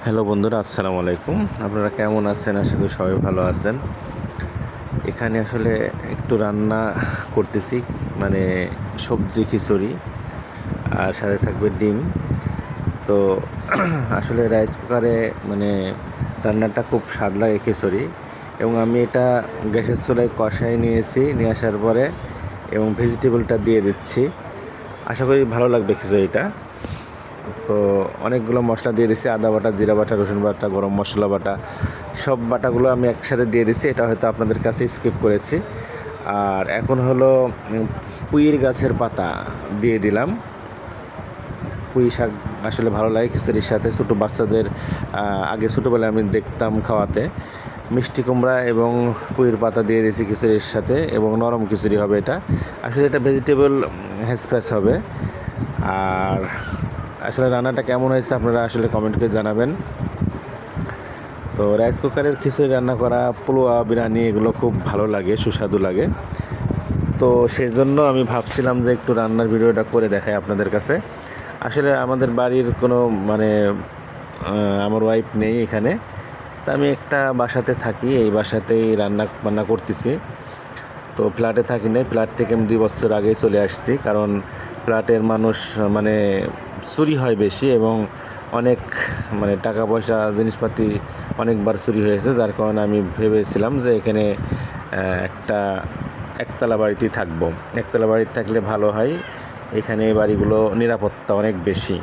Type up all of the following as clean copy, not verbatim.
Hello বন্ধুরা, আসসালামু আলাইকুম। আপনারা কেমন আছেন? আশা করি সবাই ভালো আছেন। এখানে আসলে একটু রান্না করতেছি, মানে সবজি খিচুড়ি আর সাথে থাকবে ডিম। তো আসলে রাইস কুকারে মানে রান্নাটা খুব স্বাদ লাগে খিচুড়ি, এবং আমি এটা গ্যাসের চুলায় কষাই নিয়ে আসার পরে এবং ভেজিটেবলটা দিয়ে দিচ্ছি। আশা করি ভালো লাগবে খিচুড়িটা। তো অনেকগুলো মশলা দিয়ে দিচ্ছি, আদা বাটা, জিরা বাটা, রসুন বাটা, গরম মশলা বাটা, সব বাটাগুলো আমি একসাথে দিয়ে দিচ্ছি। এটা হয়তো আপনাদের কাছে স্কিপ করেছি। আর এখন হলো পুঁইয়ের গাছের পাতা দিয়ে দিলাম। পুঁই শাক আসলে ভালো লাগে খিচুড়ির সাথে। ছোটো বাচ্চাদের আগে ছোটোবেলায় আমি দেখতাম খাওয়াতে। মিষ্টি কুমড়া এবং পুঁইয়ের পাতা দিয়ে দিয়েছি খিচুড়ির সাথে, এবং নরম খিচুড়ি হবে এটা। আসলে এটা ভেজিটেবল হ্যাশপ্যাশ হবে। আর আসলে রান্নাটা কেমন হয়েছে আপনারা আসলে কমেন্ট করে জানাবেন। তো রাইস কুকারের খিচুড়ি রান্না করা, পোলোয়া, বিরিয়ানি এগুলো খুব ভালো লাগে, সুস্বাদু লাগে। তো সেই জন্য আমি ভাবছিলাম যে একটু রান্নার ভিডিওটা করে দেখাই আপনাদের কাছে। আসলে আমাদের বাড়ির কোনো আমার ওয়াইফ নেই এখানে, তা আমি একটা বাসাতে থাকি, এই বাসাতেই বান্না করতেছি। তো ফ্ল্যাটে থাকি না, ফ্ল্যাট থেকে আমি 2 বছর আগেই চলে আসছি, কারণ ফ্ল্যাটের মানুষ চুরি হয় বেশি, এবং অনেক টাকা পয়সা জিনিসপাতি অনেকবার চুরি হয়েছে। যার কারণে আমি ভেবেছিলাম যে এখানে একটা একতলা বাড়িতেই থাকবো। একতলা বাড়িতে থাকলে ভালো হয়, এখানে বাড়িগুলো নিরাপত্তা অনেক বেশি।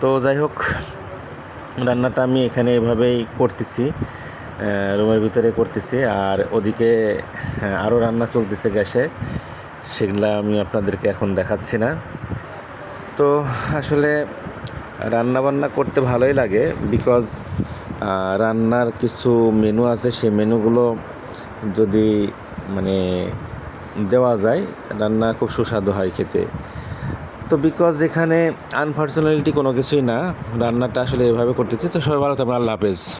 তো যাই হোক, রান্নাটা আমি এখানে এভাবেই করতেছি, রুমের ভিতরে করতেছি। আর ওদিকে আরও রান্না চলতেছে গ্যাসে, সেগুলা আমি আপনাদেরকে এখন দেখাচ্ছি না। তো আসলে রান্না বান্না করতে ভালোই লাগে, বিকজ রান্নার কিছু মেনু আছে, সেই মেনুগুলো যদি দেওয়া যায়, রান্না খুব সুস্বাদু হয় খেতে। তো বিকজ এখানে আনফর্চুনেটলি কোনো কিছুই না, রান্নাটা আসলে এভাবে করতেছি। তো সবাই ভালো থাকবেন, আল্লাহ হাফেজ।